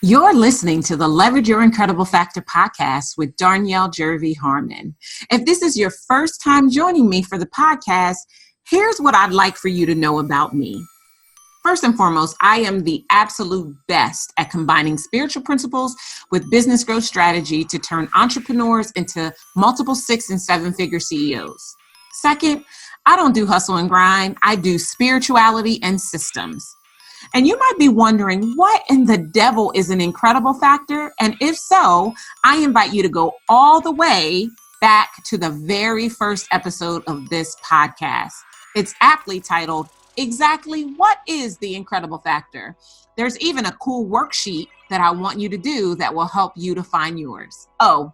You're listening to the Leverage Your Incredible Factor podcast with Darnyelle, Jervey, Harmon. If this is your first time joining me for the podcast, here's what I'd like for you to know about me. First and foremost, I am the absolute best at combining spiritual principles with business growth strategy to turn entrepreneurs into multiple 6- and 7-figure CEOs. Second, I don't do hustle and grind. I do spirituality and systems. And you might be wondering, what in the devil is an incredible factor? And if so, I invite you to go all the way back to the very first episode of this podcast. It's aptly titled, Exactly What is the Incredible Factor? There's even a cool worksheet that I want you to do that will help you to find yours. Oh,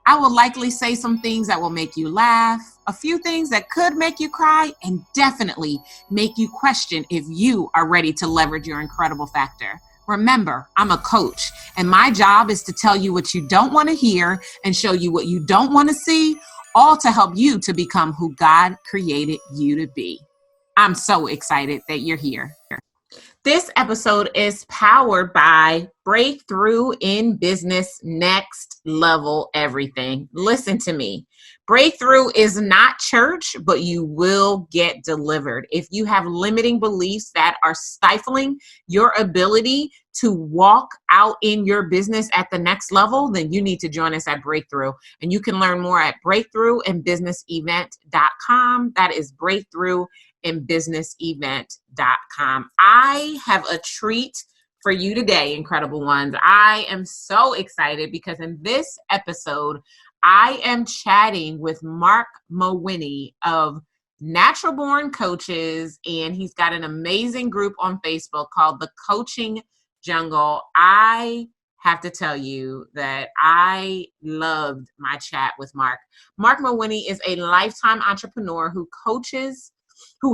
I will likely say some things that will make you laugh, a few things that could make you cry, and definitely make you question if you are ready to leverage your incredible factor. Remember, I'm a coach, and my job is to tell you what you don't want to hear and show you what you don't want to see, all to help you to become who God created you to be. I'm so excited that you're here. This episode is powered by Breakthrough in Business Next Level Everything. Listen to me. Breakthrough is not church, but you will get delivered. If you have limiting beliefs that are stifling your ability to walk out in your business at the next level, then you need to join us at Breakthrough. And you can learn more at breakthroughinbusinessevent.com. That is breakthroughinbusinessevent.com. I have a treat for you today, incredible ones. I am so excited because in this episode, I am chatting with Mark Mawhinney of Natural Born Coaches, and he's got an amazing group on Facebook called The Coaching Jungle. I have to tell you that I loved my chat with Mark. Mark Mawhinney is a lifetime entrepreneur who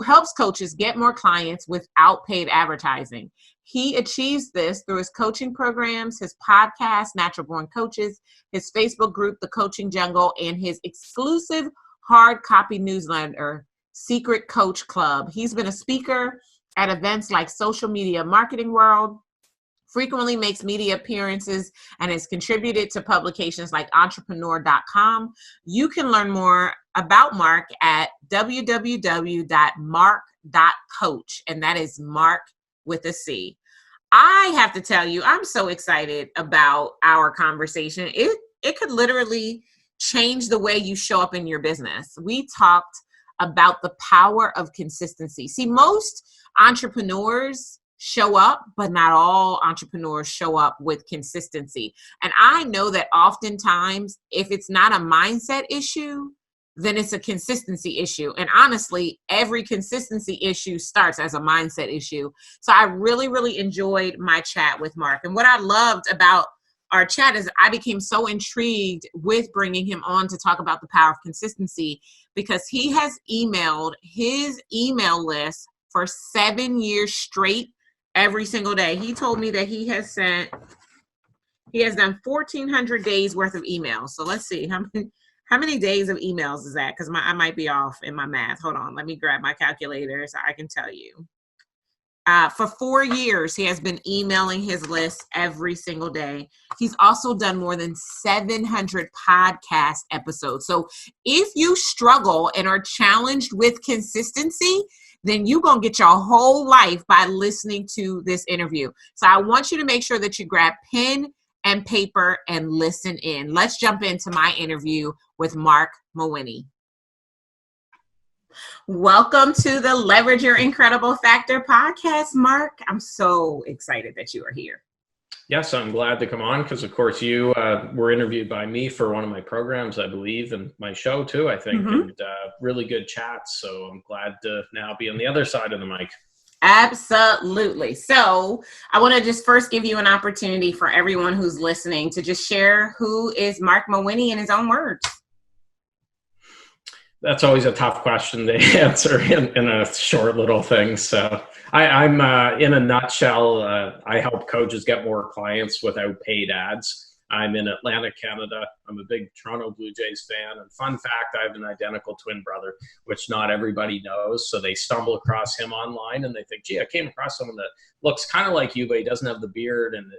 helps coaches get more clients without paid advertising. He achieves this through his coaching programs, his podcast, Natural Born Coaches, his Facebook group, The Coaching Jungle, and his exclusive hard copy newsletter, Secret Coach Club. He's been a speaker at events like Social Media Marketing World, frequently makes media appearances, and has contributed to publications like entrepreneur.com. You can learn more about Mark at www.mark.coach, and that is Mark with a C. I have to tell you, I'm so excited about our conversation. It could literally change the way you show up in your business. We talked about the power of consistency. See, most entrepreneurs show up, but not all entrepreneurs show up with consistency. And I know that oftentimes, if it's not a mindset issue, then it's a consistency issue. And honestly, every consistency issue starts as a mindset issue. So I really, really enjoyed my chat with Mark. And what I loved about our chat is I became so intrigued with bringing him on to talk about the power of consistency, because he has emailed his email list for 7 years straight every single day. He told me that he has done 1,400 days worth of emails. So let's see, how many days of emails is that? Because I might be off in my math. Hold on. Let me grab my calculator so I can tell you. For 4 years, he has been emailing his list every single day. He's also done more than 700 podcast episodes. So if you struggle and are challenged with consistency, then you're going to get your whole life by listening to this interview. So I want you to make sure that you grab pen and paper and listen in. Let's jump into my interview with Mark Mawhinney. Welcome to the Leverage Your Incredible Factor podcast, Mark. I'm so excited that you are here. Yes, I'm glad to come on because, of course, you were interviewed by me for one of my programs, I believe, and my show too, I think, and really good chats. So I'm glad to now be on the other side of the mic. Absolutely. So I want to just first give you an opportunity for everyone who's listening to just share who is Mark Mawhinney in his own words. That's always a tough question to answer in a short little thing. So I'm in a nutshell, I help coaches get more clients without paid ads. I'm in Atlanta, Canada. I'm a big Toronto Blue Jays fan. And fun fact, I have an identical twin brother, which not everybody knows. So they stumble across him online and they think, gee, I came across someone that looks kind of like you, but he doesn't have the beard and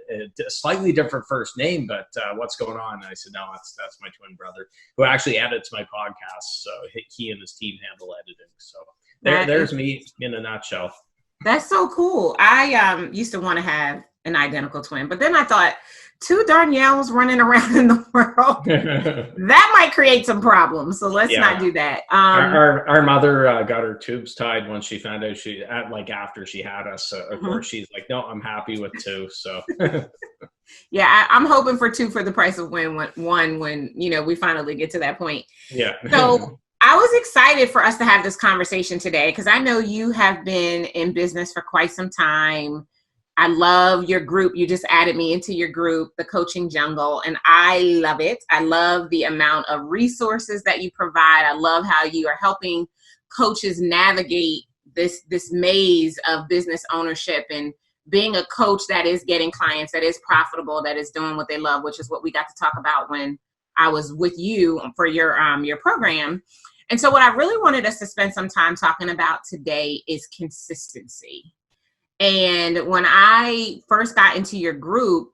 a slightly different first name. But what's going on? And I said, no, that's my twin brother, who actually edits my podcast. So he and his team handle editing. So there's me in a nutshell. That's so cool. I used to want to have an identical twin, but then I thought, two Darnyelles running around in the world, that might create some problems. So let's not do that. Our mother got her tubes tied when she found out after she had us. Of course, she's like, no, I'm happy with two. So yeah, I'm hoping for two for the price of one when we finally get to that point. Yeah. So I was excited for us to have this conversation today because I know you have been in business for quite some time. I love your group. You just added me into your group, the Coaching Jungle, and I love it. I love the amount of resources that you provide. I love how you are helping coaches navigate this maze of business ownership and being a coach that is getting clients, that is profitable, that is doing what they love, which is what we got to talk about when I was with you for your program. And so what I really wanted us to spend some time talking about today is consistency. And when I first got into your group,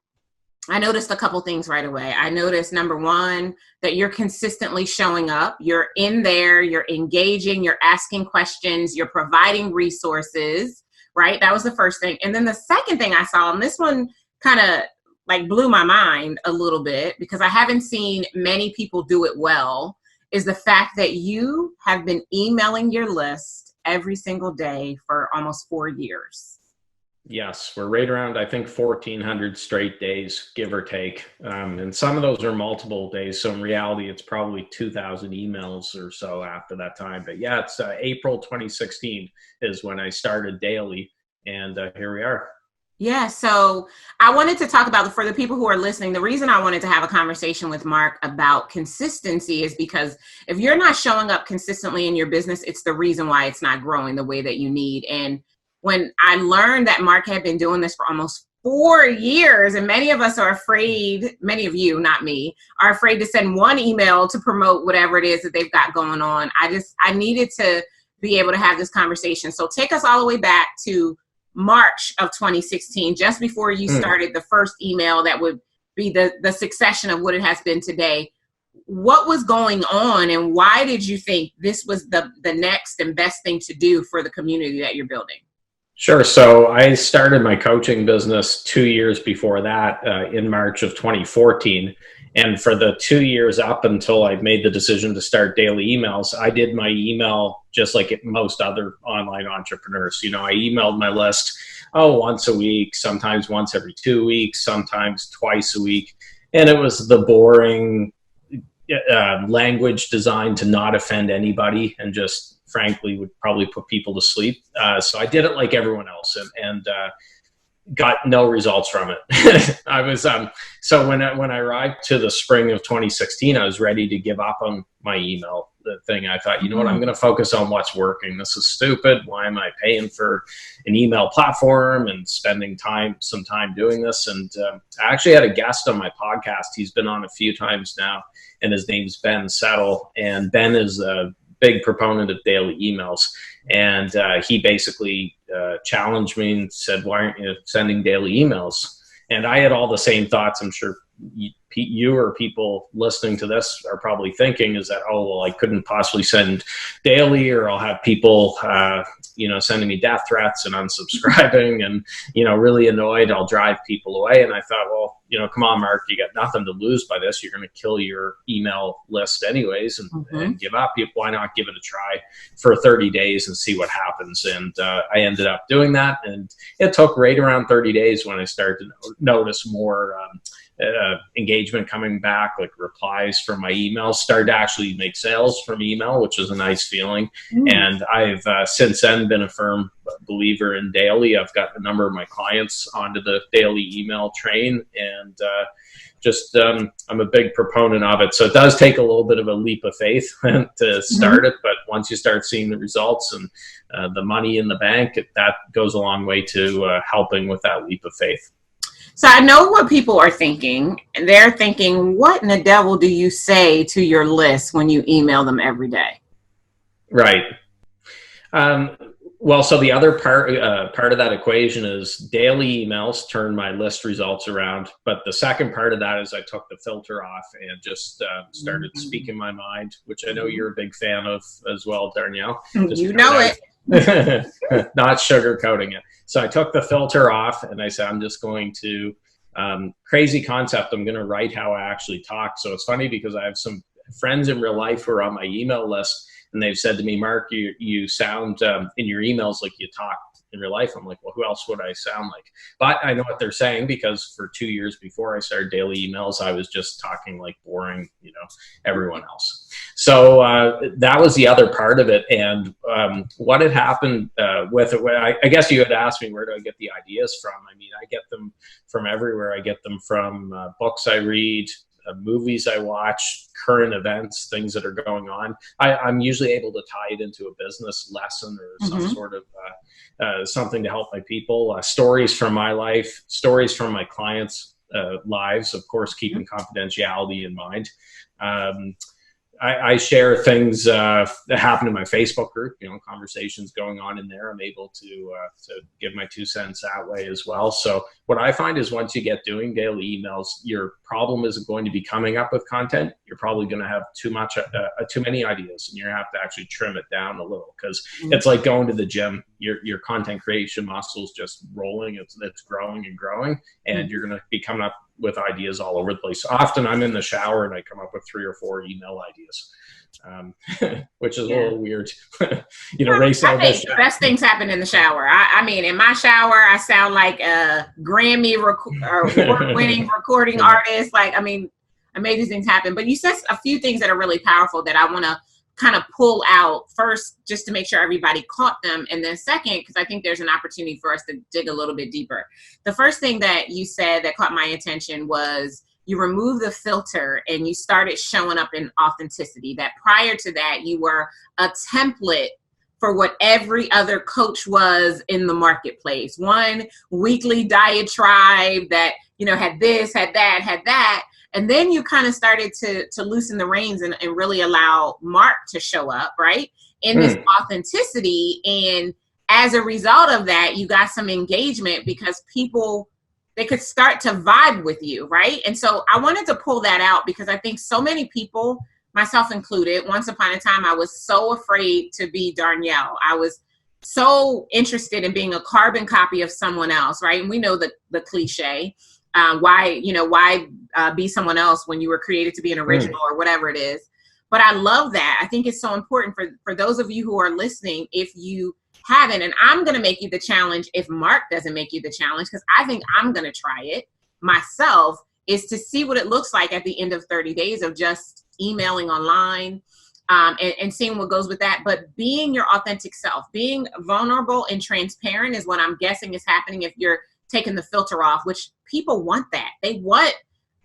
I noticed a couple things right away. I noticed, number one, that you're consistently showing up. You're in there, you're engaging, you're asking questions, you're providing resources, right? That was the first thing. And then the second thing I saw, and this one kind of blew my mind a little bit because I haven't seen many people do it well, is the fact that you have been emailing your list every single day for almost 4 years. Yes, we're right around, I think, 1,400 straight days, give or take. And some of those are multiple days. So in reality, it's probably 2,000 emails or so after that time. But yeah, it's April 2016 is when I started daily. And here we are. Yeah, so I wanted to talk about, for the people who are listening, the reason I wanted to have a conversation with Mark about consistency is because if you're not showing up consistently in your business, it's the reason why it's not growing the way that you need. And when I learned that Mark had been doing this for almost 4 years, and many of us are afraid, many of you, not me, are afraid to send one email to promote whatever it is that they've got going on. I needed to be able to have this conversation. So take us all the way back to March of 2016, just before you started the first email that would be the succession of what it has been today. What was going on, and why did you think this was the next and best thing to do for the community that you're building? Sure. So I started my coaching business 2 years before that, in March of 2014. And for the 2 years up until I made the decision to start daily emails, I did my email just like most other online entrepreneurs. I emailed my list, once a week, sometimes once every 2 weeks, sometimes twice a week. And it was the boring language designed to not offend anybody and just frankly would probably put people to sleep. So I did it like everyone else and got no results from it. I was so when I arrived to the spring of 2016, I was ready to give up on my email thing. I thought, you know what, I'm going to focus on what's working. This is stupid. Why am I paying for an email platform and spending some time doing this? And I actually had a guest on my podcast. He's been on a few times now, and his name's Ben Settle. And Ben is a big proponent of daily emails. And he basically challenged me and said, why aren't you sending daily emails? And I had all the same thoughts. I'm sure you or people listening to this are probably thinking is that, I couldn't possibly send daily, or I'll have people, sending me death threats and unsubscribing and, really annoyed. I'll drive people away. And I thought, come on, Mark, you got nothing to lose by this. You're going to kill your email list anyways and give up. Why not give it a try for 30 days and see what happens? And I ended up doing that. And it took right around 30 days when I started to notice more engagement coming back, like replies from my emails, started to actually make sales from email, which was a nice feeling. And I've since then been a firm believer in daily. I've got a number of my clients onto the daily email train, and I'm a big proponent of it. So it does take a little bit of a leap of faith to start it, but once you start seeing the results and the money in the bank, that goes a long way to helping with that leap of faith. So I know what people are thinking, and they're thinking, what in the devil do you say to your list when you email them every day? Right. Well, so the other part of that equation is daily emails turn my list results around. But the second part of that is I took the filter off and just started speaking my mind, which I know you're a big fan of as well, Darnyelle. Just You know it. Not sugarcoating it. So I took the filter off and I said, I'm just going to, crazy concept, I'm going to write how I actually talk. So it's funny because I have some friends in real life who are on my email list, and they've said to me, Mark, you sound in your emails like you talk in real life. I'm like, well, who else would I sound like? But I know what they're saying because for 2 years before I started daily emails, I was just talking like boring, everyone else. So that was the other part of it. And what had happened with it, I guess you had asked me, where do I get the ideas from? I mean, I get them from everywhere. I get them from books I read, movies I watch, current events, things that are going on. I'm usually able to tie it into a business lesson or some sort of something to help my people, stories from my life, stories from my clients' lives, of course, keeping confidentiality in mind. I share things that happen in my Facebook group, conversations going on in there. I'm able to give my 2 cents that way as well. So what I find is once you get doing daily emails, your problem isn't going to be coming up with content. You're probably going to have too many ideas, and you have to actually trim it down a little, because it's like going to the gym. Your content creation muscle is just rolling. It's growing and growing, and you're going to be coming up with ideas all over the place. Often I'm in the shower and I come up with 3 or 4 email ideas, which is a little weird. I think the best things happen in the shower. I mean, in my shower, I sound like a Grammy award-winning recording artist. Amazing things happen. But you said a few things that are really powerful that I want to kind of pull out first, just to make sure everybody caught them. And then second, because I think there's an opportunity for us to dig a little bit deeper. The first thing that you said that caught my attention was you removed the filter and you started showing up in authenticity. That prior to that, you were a template for what every other coach was in the marketplace. One weekly diatribe that, had this, had that. And then you kind of started to loosen the reins and really allow Mark to show up, right, in this authenticity. And as a result of that, you got some engagement because they could start to vibe with you, right? And so I wanted to pull that out because I think so many people, myself included, once upon a time, I was so afraid to be Darnyelle. I was so interested in being a carbon copy of someone else, right? And we know the cliche. Why be someone else when you were created to be an original or whatever it is. But I love that. I think it's so important for those of you who are listening, if you haven't, and I'm going to make you the challenge if Mark doesn't make you the challenge, because I think I'm going to try it myself, is to see what it looks like at the end of 30 days of just emailing online and seeing what goes with that. But being your authentic self, being vulnerable and transparent is what I'm guessing is happening if you're taking the filter off, which people want that. They want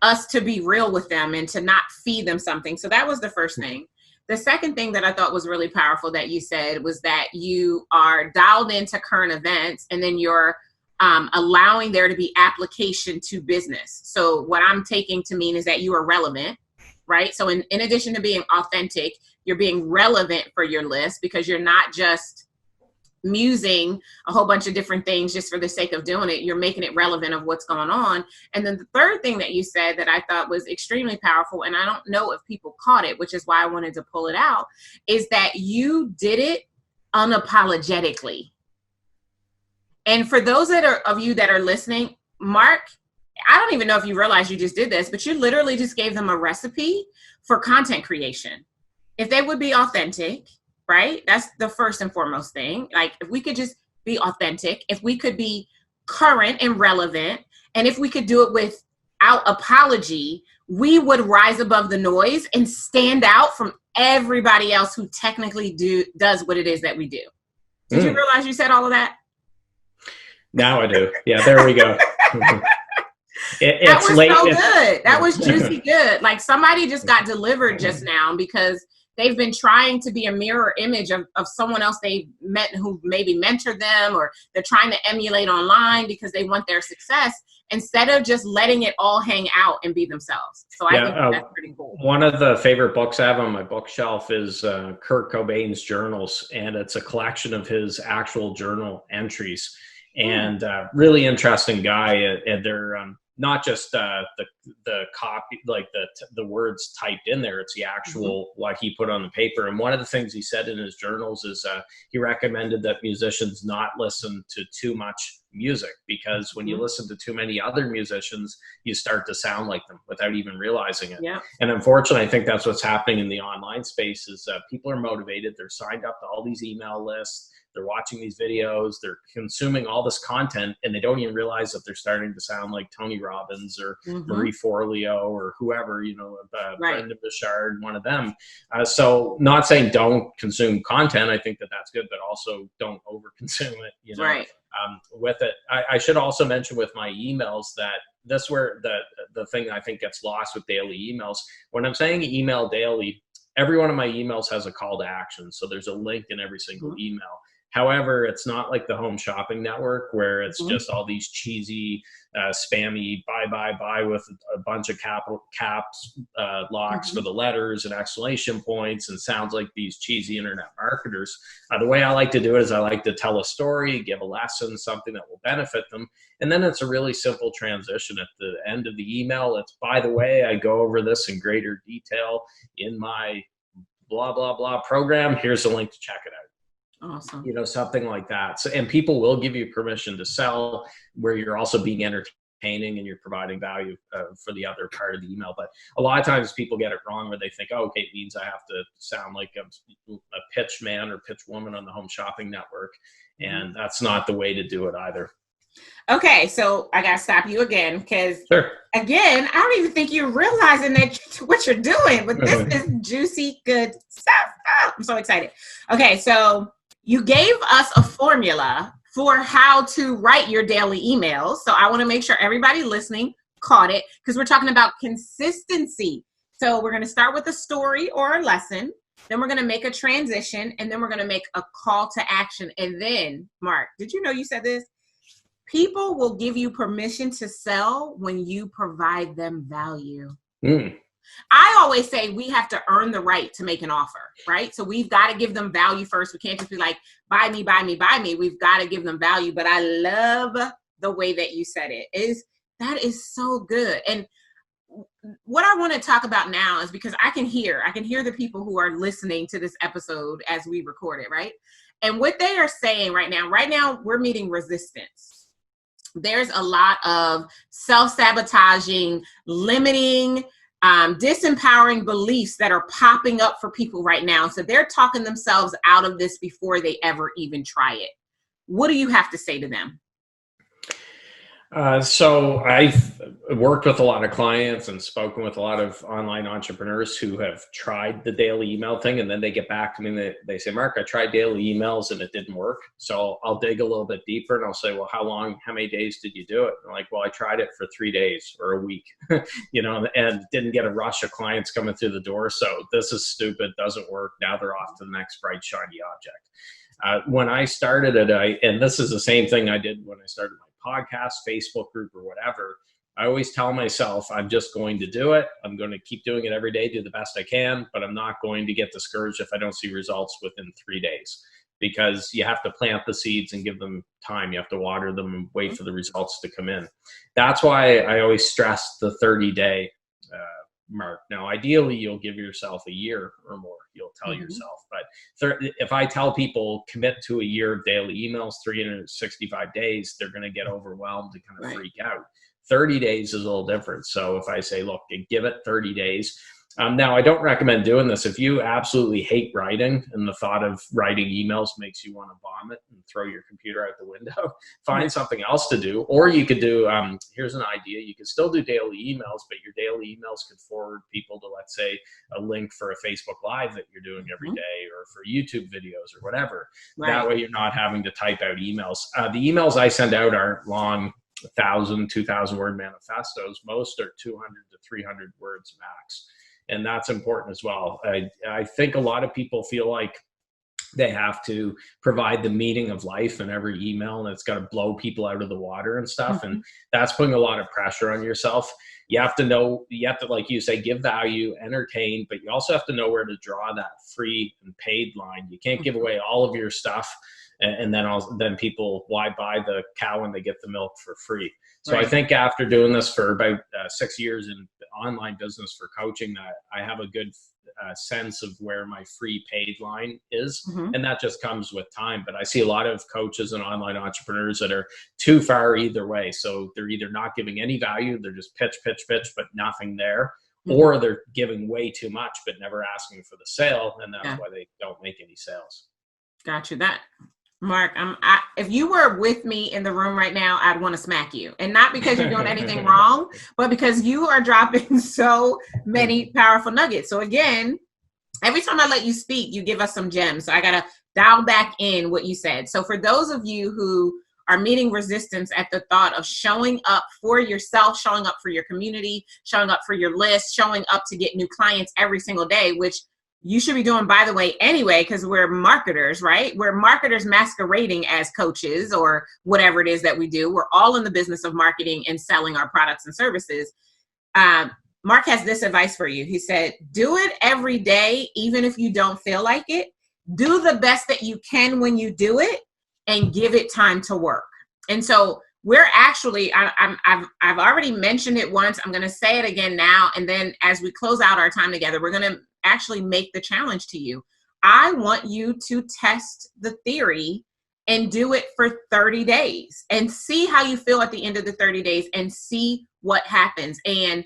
us to be real with them and to not feed them something. So that was the first thing. The second thing that I thought was really powerful that you said was that you are dialed into current events, and then you're allowing there to be application to business. So what I'm taking to mean is that you are relevant, right? So in addition to being authentic, you're being relevant for your list, because you're not just musing a whole bunch of different things just for the sake of doing it. You're making it relevant of what's going on. And then the third thing that you said that I thought was extremely powerful, and I don't know if people caught it, which is why I wanted to pull it out, is that you did it unapologetically. And for those of you that are listening, Mark, I don't even know if you realize you just did this, but you literally just gave them a recipe for content creation. If they would be authentic, right? That's the first and foremost thing. Like, if we could just be authentic, if we could be current and relevant, and if we could do it without apology, we would rise above the noise and stand out from everybody else who technically does what it is that we do. Did you realize you said all of that? Now I do. Yeah, there we go. That was so good. That was juicy good. Like, somebody just got delivered just now, because they've been trying to be a mirror image of someone else they met who maybe mentored them, or they're trying to emulate online because they want their success. instead of just letting it all hang out and be themselves. So I think that's pretty cool. One of the favorite books I have on my bookshelf is Kurt Cobain's journals, and it's a collection of his actual journal entries. And really interesting guy. And they're not just the copy, like the words typed in there. It's the actual what he put on the paper. And one of the things he said in his journals is he recommended that musicians not listen to too much music, because when you listen to too many other musicians, you start to sound like them without even realizing it. Yeah. And unfortunately, I think that's what's happening in the online space is people are motivated. They're signed up to all these email lists. They're watching these videos, they're consuming all this content, and they don't even realize that they're starting to sound like Tony Robbins or Marie Forleo or whoever, Brendan Burchard, one of them. So not saying don't consume content. I think that that's good, but also don't overconsume it, Right. With it. I should also mention with my emails that that's where the thing I think gets lost with daily emails. When I'm saying email daily, every one of my emails has a call to action. So there's a link in every single email. However, it's not like the Home Shopping Network where it's just all these cheesy, spammy buy with a bunch of caps locks for the letters and exclamation points and sounds like these cheesy internet marketers. The way I like to do it is I like to tell a story, give a lesson, something that will benefit them. And then it's a really simple transition at the end of the email. It's, by the way, I go over this in greater detail in my blah, blah, blah program. Here's a link to check it out. Awesome. Something like that. So, and people will give you permission to sell where you're also being entertaining and you're providing value for the other part of the email. But a lot of times people get it wrong where they think, oh, okay, it means I have to sound like a pitch man or pitch woman on the Home Shopping Network. And that's not the way to do it either. Okay, so I got to stop you again because, again, I don't even think you're realizing that what you're doing, but this is juicy, good stuff. Oh, I'm so excited. Okay, so you gave us a formula for how to write your daily emails. So I want to make sure everybody listening caught it because we're talking about consistency. So we're going to start with a story or a lesson. Then we're going to make a transition. And then we're going to make a call to action. And then, Mark, did you know you said this? People will give you permission to sell when you provide them value. I always say we have to earn the right to make an offer, right? So we've got to give them value first. We can't just be like, buy me, buy me, buy me. We've got to give them value. But I love the way that you said it. That is so good. And what I want to talk about now is because I can hear the people who are listening to this episode as we record it, right? And what they are saying right now we're meeting resistance. There's a lot of self-sabotaging, limiting, disempowering beliefs that are popping up for people right now. So they're talking themselves out of this before they ever even try it. What do you have to say to them? So I've worked with a lot of clients and spoken with a lot of online entrepreneurs who have tried the daily email thing. And then they get back to me and they say, Mark, I tried daily emails and it didn't work. So I'll dig a little bit deeper and I'll say, well, how many days did you do it? And I'm like, well, I tried it for 3 days or a week, and didn't get a rush of clients coming through the door. So this is stupid, doesn't work. Now they're off to the next bright, shiny object. When I started it, and this is the same thing I did when I started my podcast, Facebook group, or whatever, I always tell myself, I'm just going to do it. I'm going to keep doing it every day, do the best I can, but I'm not going to get discouraged if I don't see results within 3 days, because you have to plant the seeds and give them time. You have to water them and wait for the results to come in. That's why I always stress the 30-day mark. Now, ideally, you'll give yourself a year or more. You'll tell yourself. But if I tell people commit to a year of daily emails, 365 days, they're going to get overwhelmed and kind of freak out. 30 days is a little different. So if I say, look, give it 30 days. Now, I don't recommend doing this. If you absolutely hate writing and the thought of writing emails makes you want to vomit and throw your computer out the window, find something else to do. Or you could do, here's an idea. You could still do daily emails, but your daily emails could forward people to, let's say, a link for a Facebook Live that you're doing every day or for YouTube videos or whatever. That way you're not having to type out emails. The emails I send out are long, 1,000, 2,000 word manifestos. Most are 200 to 300 words max. And that's important as well. I think a lot of people feel like They have to provide the meaning of life in every email, and it's got to blow people out of the water and stuff. And that's putting a lot of pressure on yourself. You have to know, like you say, give value, entertain, but you also have to know where to draw that free and paid line. You can't give away all of your stuff. And then people, why buy the cow when they get the milk for free? So I think after doing this for about 6 years in online business for coaching, that I have a good sense of where my free paid line is. And that just comes with time. But I see a lot of coaches and online entrepreneurs that are too far either way. So they're either not giving any value, they're just pitch, but nothing there. Or they're giving way too much, but never asking for the sale. And that's why they don't make any sales. Got you. Mark, if you were with me in the room right now, I'd want to smack you. And not because you're doing anything wrong, but because you are dropping so many powerful nuggets. So again, every time I let you speak, you give us some gems. So I got to dial back in what you said. So for those of you who are meeting resistance at the thought of showing up for yourself, showing up for your community, showing up for your list, showing up to get new clients every single day, which you should be doing, by the way, anyway, because we're marketers, right? We're marketers masquerading as coaches or whatever it is that we do. We're all in the business of marketing and selling our products and services. Mark has this advice for you. He said, do it every day, even if you don't feel like it. Do the best that you can when you do it and give it time to work. And so we're actually, I've already mentioned it once. I'm going to say it again now. And then as we close out our time together, we're going to actually make the challenge to you. I want you to test the theory and do it for 30 days and see how you feel at the end of the 30 days and see what happens. And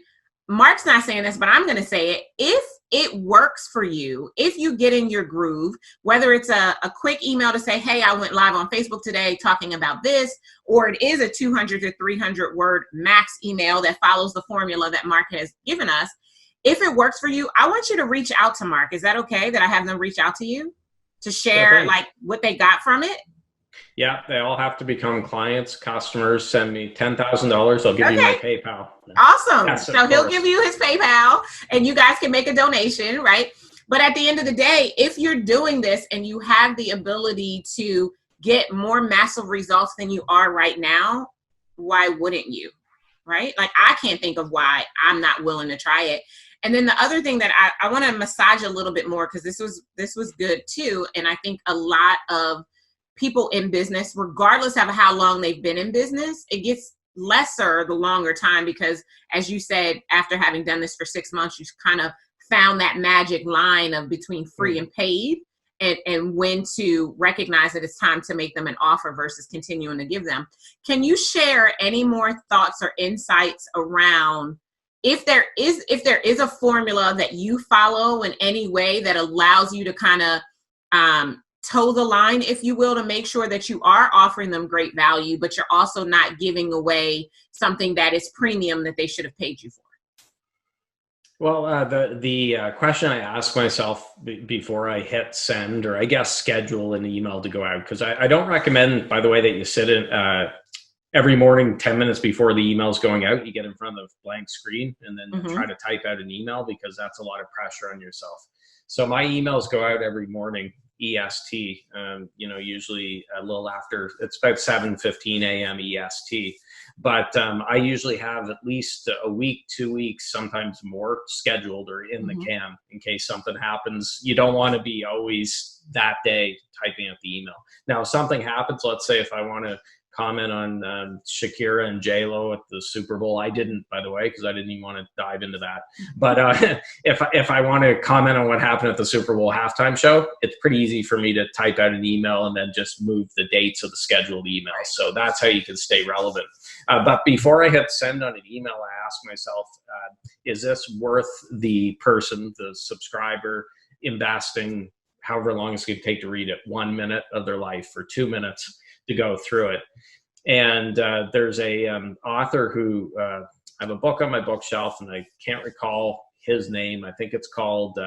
Mark's not saying this, but I'm going to say it. If it works for you, if you get in your groove, whether it's a quick email to say, hey, I went live on Facebook today talking about this, or it is a 200 to 300 word max email that follows the formula that Mark has given us. If it works for you, I want you to reach out to Mark. Is that okay that I have them reach out to you to share like what they got from it? Yeah, they all have to become clients, customers. Send me $10,000. I'll give you my PayPal. Awesome. Yes, so he'll give you his PayPal and you guys can make a donation, right? But at the end of the day, if you're doing this and you have the ability to get more massive results than you are right now, why wouldn't you? Right? Like I can't think of why I'm not willing to try it. And then the other thing that I want to massage a little bit more, because this was good too. And I think a lot of people in business, regardless of how long they've been in business, it gets lesser the longer time, because as you said, after having done this for 6 months, you kind of found that magic line of between free and paid, and when to recognize that it's time to make them an offer versus continuing to give them. Can you share any more thoughts or insights around if there is a formula that you follow in any way that allows you to kind of toe the line, if you will, to make sure that you are offering them great value, but you're also not giving away something that is premium that they should have paid you for? Well, the question I ask myself before I hit send, or I guess schedule an email to go out, because I don't recommend, by the way, that you sit in every morning 10 minutes before the email's going out, you get in front of a blank screen and then try to type out an email, because that's a lot of pressure on yourself. So my emails go out every morning, EST, usually a little after, it's about 7:15 a.m. EST. But I usually have at least a week, 2 weeks, sometimes more scheduled or in the can in case something happens. You don't want to be always that day typing out the email. Now, if something happens, let's say if I want to comment on Shakira and J-Lo at the Super Bowl. I didn't, by the way, because I didn't even want to dive into that. But if I want to comment on what happened at the Super Bowl halftime show, it's pretty easy for me to type out an email and then just move the dates of the scheduled emails. So that's how you can stay relevant. But before I hit send on an email, I ask myself, is this worth the person, the subscriber, investing however long it's going to take to read it, 1 minute of their life or 2 minutes to go through it? And there's a author who I have a book on my bookshelf, and I can't recall his name. I think it's called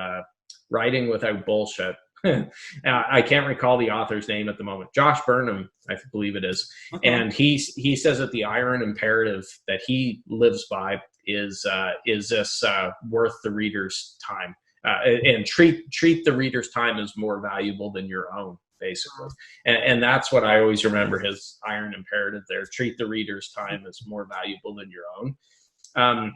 Writing Without Bullshit. I can't recall the author's name at the moment. Josh Burnham, I believe it is. Okay. And he says that the iron imperative that he lives by is this worth the reader's time? and treat the reader's time as more valuable than your own, basically. And that's what I always remember, his iron imperative there: treat the reader's time as more valuable than your own.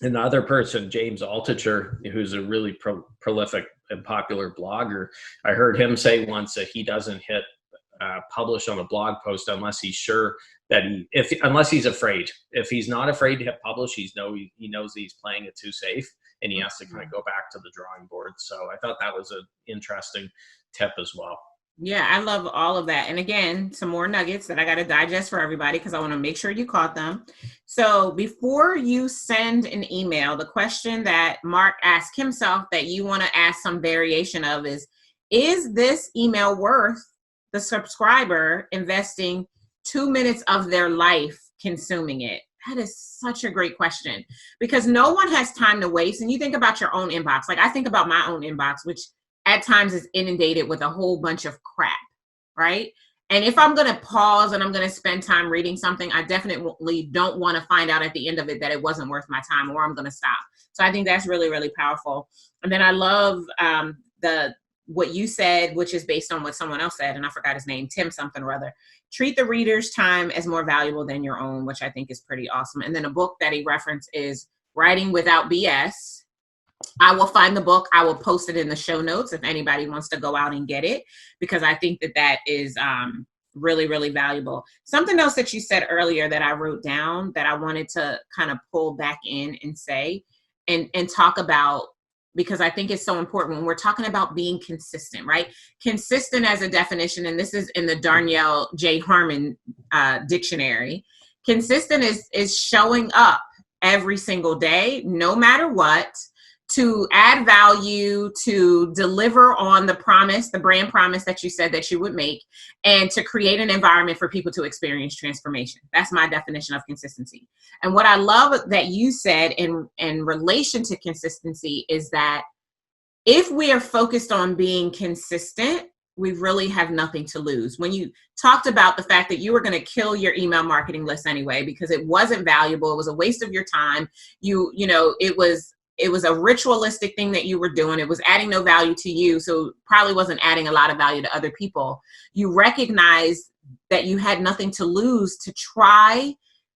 Another person, James Altucher, who's a really prolific and popular blogger, I heard him say once that he doesn't hit publish on a blog post unless he's sure that unless he's afraid. If he's not afraid to hit publish, he knows he's playing it too safe, and he has to kind of go back to the drawing board. So I thought that was an interesting tip as well. Yeah, I love all of that. And again, some more nuggets that I got to digest for everybody because I want to make sure you caught them. So before you send an email, the question that Mark asked himself that you want to ask some variation of is this email worth the subscriber investing 2 minutes of their life consuming it? That is such a great question, because no one has time to waste. And you think about your own inbox. Like I think about my own inbox, which at times is inundated with a whole bunch of crap, right? And if I'm going to pause and I'm going to spend time reading something, I definitely don't want to find out at the end of it that it wasn't worth my time, or I'm going to stop. So I think that's really, really powerful. And then I love what you said, which is based on what someone else said, and I forgot his name, Tim something or other. Treat the reader's time as more valuable than your own, which I think is pretty awesome. And then a book that he referenced is Writing Without BS. I will find the book. I will post it in the show notes if anybody wants to go out and get it, because I think that is really, really valuable. Something else that you said earlier that I wrote down that I wanted to kind of pull back in and say and talk about, because I think it's so important when we're talking about being consistent, right? Consistent as a definition, and this is in the Darnyelle J. Harmon dictionary. Consistent is showing up every single day, no matter what, to add value, to deliver on the promise, the brand promise that you said that you would make, and to create an environment for people to experience transformation. That's my definition of consistency. And what I love that you said in relation to consistency is that if we are focused on being consistent, we really have nothing to lose. When you talked about the fact that you were going to kill your email marketing list anyway because it wasn't valuable, it was a waste of your time, it was a ritualistic thing that you were doing. It was adding no value to you, so probably wasn't adding a lot of value to other people. You recognized that you had nothing to lose to try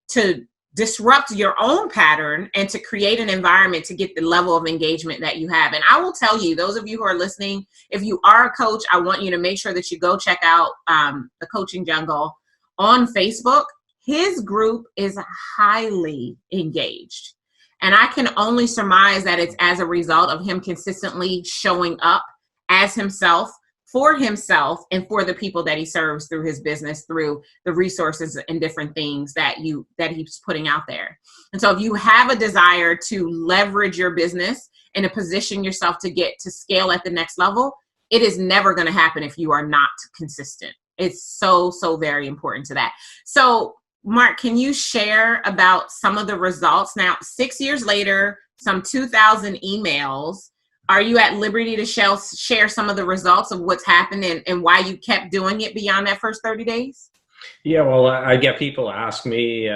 to disrupt your own pattern and to create an environment to get the level of engagement that you have. And I will tell you, those of you who are listening, if you are a coach, I want you to make sure that you go check out the Coaching Jungle on Facebook. His group is highly engaged. And I can only surmise that it's as a result of him consistently showing up as himself, for himself, and for the people that he serves through his business, through the resources and different things that he's putting out there. And so if you have a desire to leverage your business and to position yourself to get to scale at the next level, it is never going to happen if you are not consistent. It's so, so very important to that. So Mark, can you share about some of the results? Now, 6 years later, some 2,000 emails. Are you at liberty to share some of the results of what's happened and why you kept doing it beyond that first 30 days? Yeah, well, I get people ask me,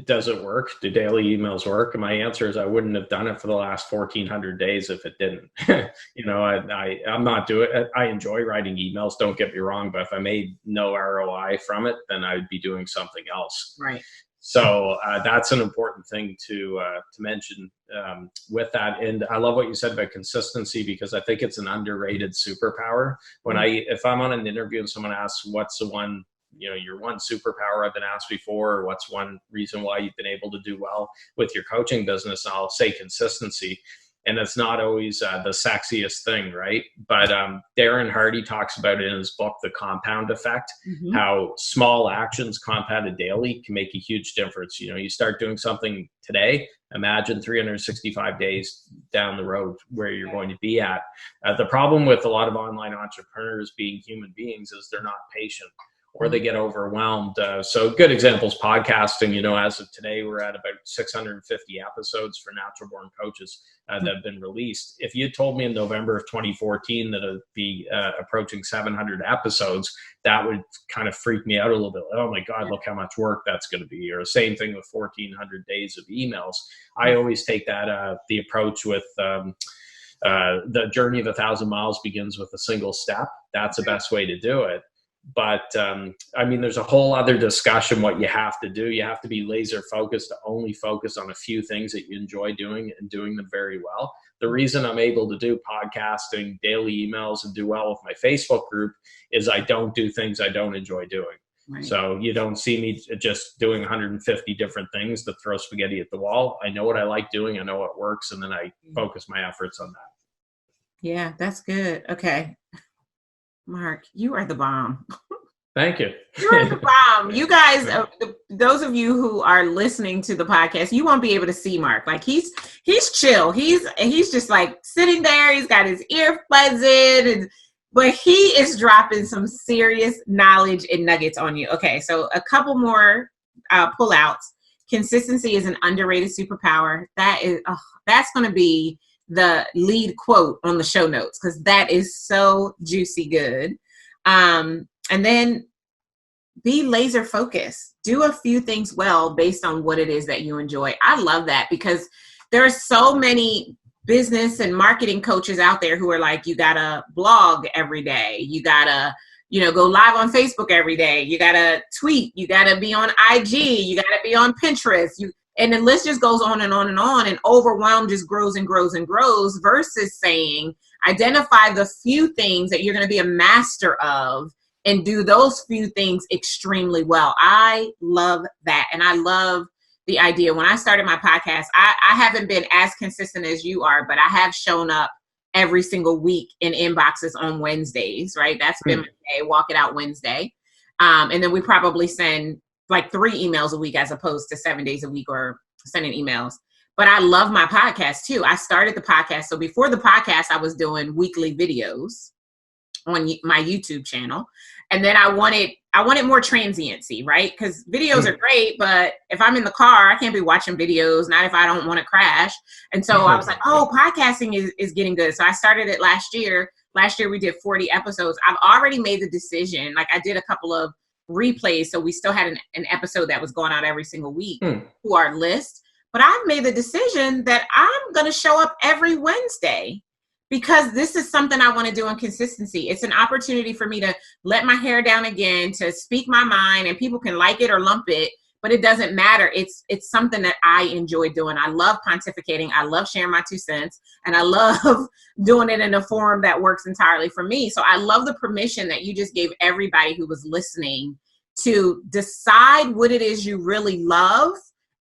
does it work? Do daily emails work? And my answer is I wouldn't have done it for the last 1,400 days if it didn't. I'm not doing it. I enjoy writing emails, don't get me wrong, but if I made no ROI from it, then I would be doing something else. Right. So that's an important thing to mention with that. And I love what you said about consistency, because I think it's an underrated superpower. If I'm on an interview and someone asks, what's the one, your one superpower I've been asked before, or what's one reason why you've been able to do well with your coaching business, I'll say consistency. And it's not always the sexiest thing, right? But Darren Hardy talks about it in his book, The Compound Effect, how small actions compounded daily can make a huge difference. You start doing something today, imagine 365 days down the road where you're going to be at. The problem with a lot of online entrepreneurs being human beings is they're not patient, or they get overwhelmed. So good examples, podcasting, as of today, we're at about 650 episodes for Natural Born Coaches that have been released. If you told me in November of 2014 that it'd be approaching 700 episodes, that would kind of freak me out a little bit. Oh my God, look how much work that's going to be. Or same thing with 1,400 days of emails. I always take that, the approach with, the journey of 1,000 miles begins with a single step. That's the best way to do it. But I mean, there's a whole other discussion what you have to do. You have to be laser focused to only focus on a few things that you enjoy doing and doing them very well. The reason I'm able to do podcasting, daily emails, and do well with my Facebook group is I don't do things I don't enjoy doing. Right. So you don't see me just doing 150 different things to throw spaghetti at the wall. I know what I like doing. I know what works. And then I focus my efforts on that. Yeah, that's good. Okay. Mark, you are the bomb. Thank you. You're the bomb. You guys, those of you who are listening to the podcast, you won't be able to see Mark. Like he's chill. He's just like sitting there. He's got his earbuds in, but he is dropping some serious knowledge and nuggets on you. Okay, so a couple more pullouts. Consistency is an underrated superpower. That's going to be the lead quote on the show notes because that is so juicy good. And then be laser focused. Do a few things well based on what it is that you enjoy. I love that because there are so many business and marketing coaches out there who are like, you gotta blog every day. You gotta, go live on Facebook every day. You gotta tweet. You gotta be on IG. You gotta be on Pinterest. And the list just goes on and on and on, and overwhelm just grows and grows and grows versus saying, identify the few things that you're going to be a master of and do those few things extremely well. I love that. And I love the idea. When I started my podcast, I haven't been as consistent as you are, but I have shown up every single week in inboxes on Wednesdays, right? That's been my day, Walk It Out Wednesday. And then we probably send like 3 emails a week as opposed to 7 days a week or sending emails. But I love my podcast too. I started the podcast. So before the podcast, I was doing weekly videos on my YouTube channel. And then I wanted more transiency, right? Because videos are great, but if I'm in the car, I can't be watching videos, not if I don't want to crash. And so I was like, podcasting is getting good. So I started it last year. Last year we did 40 episodes. I've already made the decision. Like I did a couple of replays, so we still had an episode that was going out every single week to our list. But I've made the decision that I'm going to show up every Wednesday because this is something I want to do in consistency. It's an opportunity for me to let my hair down again, to speak my mind, and people can like it or lump it, but it doesn't matter. It's something that I enjoy doing. I love pontificating. I love sharing my 2 cents, and I love doing it in a form that works entirely for me. So I love the permission that you just gave everybody who was listening to decide what it is you really love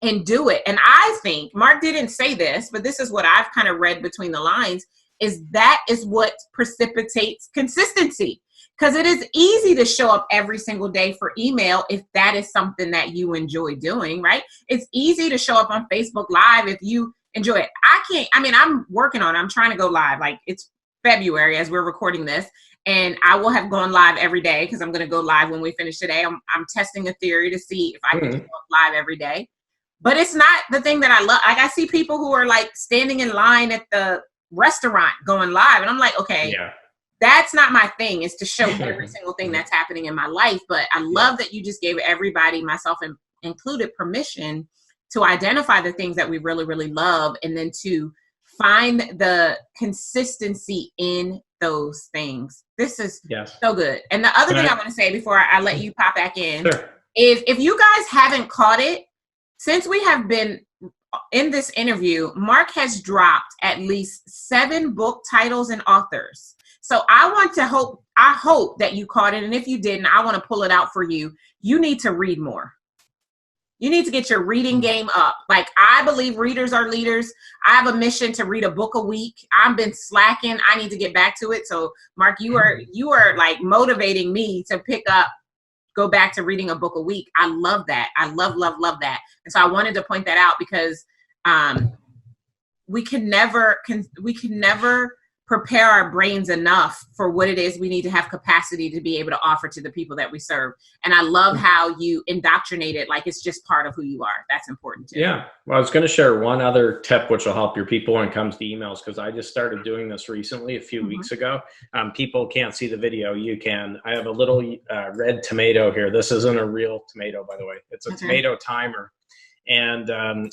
and do it. And I think, Mark didn't say this, but this is what I've kind of read between the lines, is that is what precipitates consistency. Because it is easy to show up every single day for email if that is something that you enjoy doing, right? It's easy to show up on Facebook Live if you enjoy it. I'm working on it. I'm trying to go live. Like it's February as we're recording this, and I will have gone live every day because I'm going to go live when we finish today. I'm testing a theory to see if I can go live every day. But it's not the thing that I love. Like I see people who are like standing in line at the restaurant going live, and I'm like, okay, that's not my thing, is to show every single thing that's happening in my life. But I love that you just gave everybody, myself included, permission to identify the things that we really, really love, and then to find the consistency in those things. This is so good. And the other thing I want to say before I let you pop back in is, if you guys haven't caught it, since we have been in this interview, Mark has dropped at least 7 book titles and authors. So I hope that you caught it. And if you didn't, I want to pull it out for you. You need to read more. You need to get your reading game up. Like, I believe readers are leaders. I have a mission to read a book a week. I've been slacking. I need to get back to it. So Mark, you are like motivating me to go back to reading a book a week. I love that. I love that. And so I wanted to point that out because we can never prepare our brains enough for what it is we need to have capacity to be able to offer to the people that we serve. And I love how you indoctrinate it like it's just part of who you are. That's important too. Yeah. Well, I was going to share one other tip which will help your people when it comes to emails, because I just started doing this recently a few weeks ago. People can't see the video. You can. I have a little red tomato here. This isn't a real tomato, by the way. It's a tomato timer. And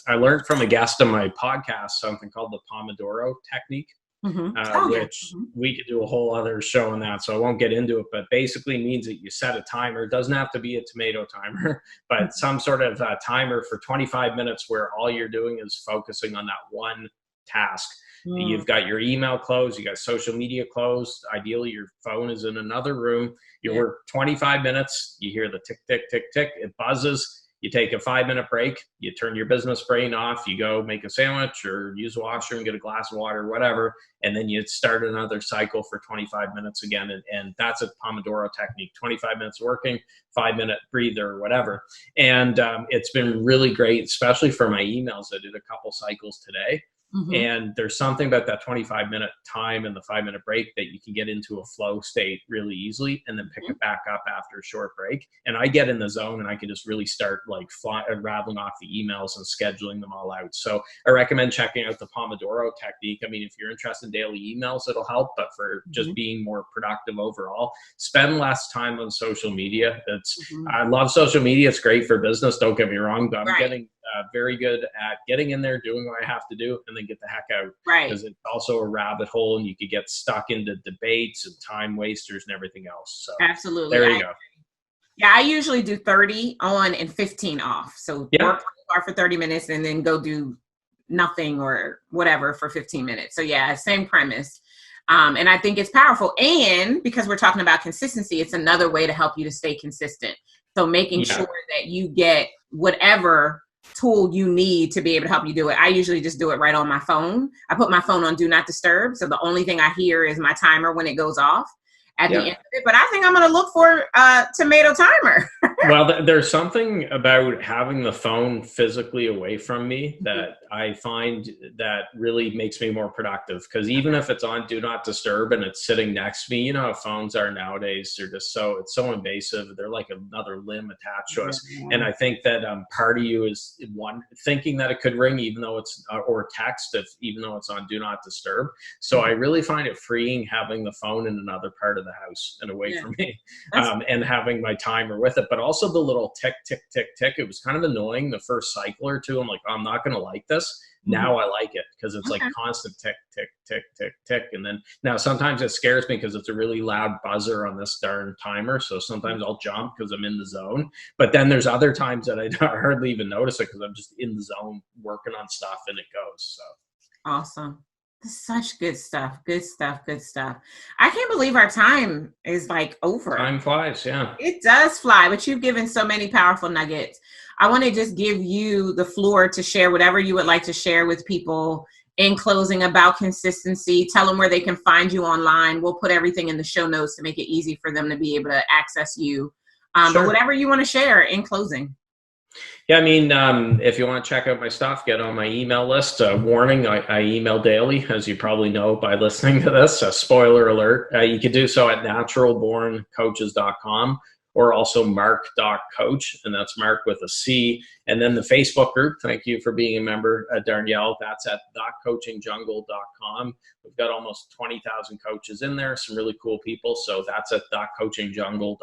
I learned from a guest on my podcast something called the Pomodoro technique. Oh, yeah. which we could do a whole other show on that. So I won't get into it, but basically means that you set a timer. It doesn't have to be a tomato timer, but some sort of timer for 25 minutes where all you're doing is focusing on that one task. You've got your email closed, you got social media closed. Ideally, your phone is in another room. You work 25 minutes, you hear the tick, tick, tick, tick, it buzzes. You take a 5-minute break, you turn your business brain off, you go make a sandwich or use the washroom, get a glass of water, whatever, and then you start another cycle for 25 minutes again. And that's a Pomodoro technique, 25 minutes working, 5-minute breather or whatever. And it's been really great, especially for my emails. I did a couple cycles today. And there's something about that 25-minute time and the 5-minute break that you can get into a flow state really easily and then pick it back up after a short break. And I get in the zone and I can just really start like rattling off the emails and scheduling them all out. So I recommend checking out the Pomodoro technique. I mean, if you're interested in daily emails, it'll help, but for just being more productive overall, spend less time on social media. I love social media. It's great for business. Don't get me wrong, but I'm getting very good at getting in there, doing what I have to do, and then get the heck out. Because it's also a rabbit hole and you could get stuck into debates and time wasters and everything else. So absolutely. There you go. Yeah, I usually do 30 on and 15 off. So work hard for 30 minutes and then go do nothing or whatever for 15 minutes. So yeah, same premise. And I think it's powerful. And because we're talking about consistency, it's another way to help you to stay consistent. So making sure that you get whatever tool you need to be able to help you do it. I usually just do it right on my phone. I put my phone on do not disturb. So the only thing I hear is my timer when it goes off at the end of it. But I think I'm going to look for a tomato timer. Well, there's something about having the phone physically away from me that I find that really makes me more productive. Because even if it's on do not disturb and it's sitting next to me, you know how phones are nowadays. They're just it's so invasive. They're like another limb attached to us. And I think that part of you is thinking that it could ring even though it's or text even though it's on do not disturb. So I really find it freeing having the phone in another part of the house and away from me, and having my timer with it. But also the little tick, tick, tick, tick. It was kind of annoying the first cycle or two. I'm like, I'm not going to like this. Now I like it because it's like constant tick, tick, tick, tick, tick. And then now sometimes it scares me because it's a really loud buzzer on this darn timer. So sometimes I'll jump because I'm in the zone. But then there's other times that I hardly even notice it because I'm just in the zone working on stuff and it goes. So awesome. Such good stuff. Good stuff. Good stuff. I can't believe our time is like over. Time flies. Yeah. It does fly, but you've given so many powerful nuggets. I want to just give you the floor to share whatever you would like to share with people in closing about consistency. Tell them where they can find you online. We'll put everything in the show notes to make it easy for them to be able to access you. But whatever you want to share in closing. Yeah, I mean, if you want to check out my stuff, get on my email list. Warning, I email daily, as you probably know by listening to this. Spoiler alert. You can do so at naturalborncoaches.com or also mark.coach, and that's Mark with a C. And then the Facebook group, thank you for being a member, Darnyelle. That's at coachingjungle.com. We've got almost 20,000 coaches in there, some really cool people. So that's at coachingjungle.com.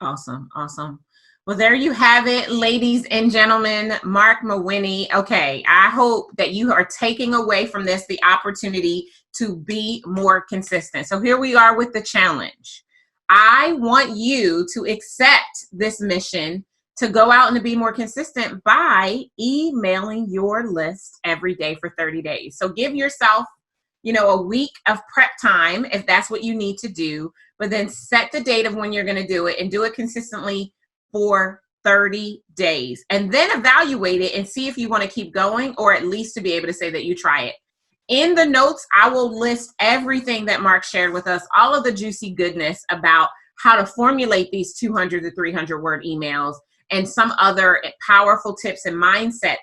Awesome. Awesome. Well, there you have it, ladies and gentlemen. Mark Mawhinney. Okay, I hope that you are taking away from this the opportunity to be more consistent. So here we are with the challenge. I want you to accept this mission to go out and to be more consistent by emailing your list every day for 30 days. So give yourself, a week of prep time if that's what you need to do, but then set the date of when you're going to do it and do it consistently for 30 days, and then evaluate it and see if you want to keep going, or at least to be able to say that you try it. In the notes, I will list everything that Mark shared with us, all of the juicy goodness about how to formulate these 200 to 300 word emails and some other powerful tips and mindset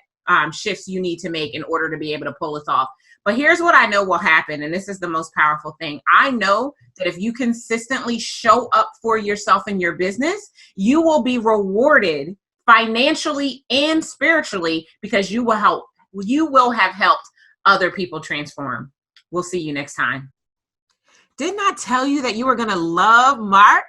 shifts you need to make in order to be able to pull this off. But here's what I know will happen, and this is the most powerful thing. I know that if you consistently show up for yourself in your business, you will be rewarded financially and spiritually because you will have helped other people transform. We'll see you next time. Didn't I tell you that you were going to love Mark?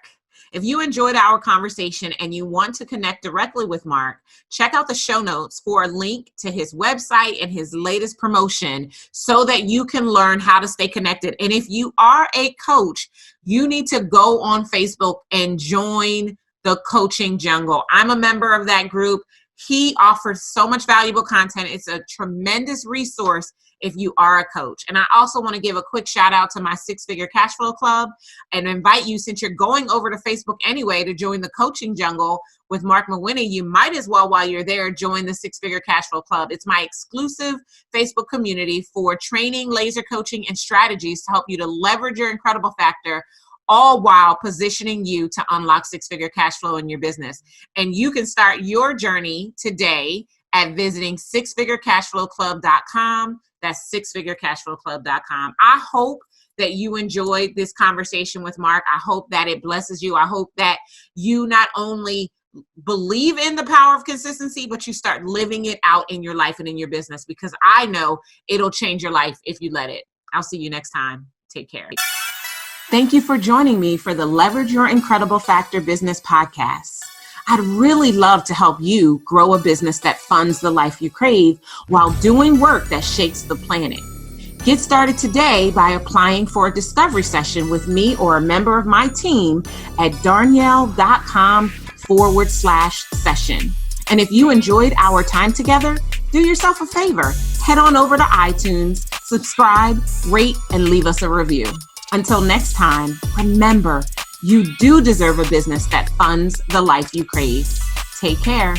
If you enjoyed our conversation and you want to connect directly with Mark, check out the show notes for a link to his website and his latest promotion so that you can learn how to stay connected. And if you are a coach, you need to go on Facebook and join the Coaching Jungle. I'm a member of that group. He offers so much valuable content. It's a tremendous resource if you are a coach. And I also want to give a quick shout out to my 6-Figure Cash Flow Club and invite you, since you're going over to Facebook anyway, to join the Coaching Jungle with Mark McWhinney. You might as well, while you're there, join the 6-Figure Cash Flow Club. It's my exclusive Facebook community for training, laser coaching, and strategies to help you to leverage your incredible factor, all while positioning you to unlock 6-figure cash flow in your business. And you can start your journey today at visiting 6figurecashflowclub.com. That's 6figurecashflowclub.com. I hope that you enjoyed this conversation with Mark. I hope that it blesses you. I hope that you not only believe in the power of consistency, but you start living it out in your life and in your business, because I know it'll change your life if you let it. I'll see you next time. Take care. Thank you for joining me for the Leverage Your Incredible Factor Business Podcast. I'd really love to help you grow a business that funds the life you crave while doing work that shakes the planet. Get started today by applying for a discovery session with me or a member of my team at darnyelle.com/session. And if you enjoyed our time together, do yourself a favor. Head on over to iTunes, subscribe, rate, and leave us a review. Until next time, remember, you do deserve a business that funds the life you crave. Take care.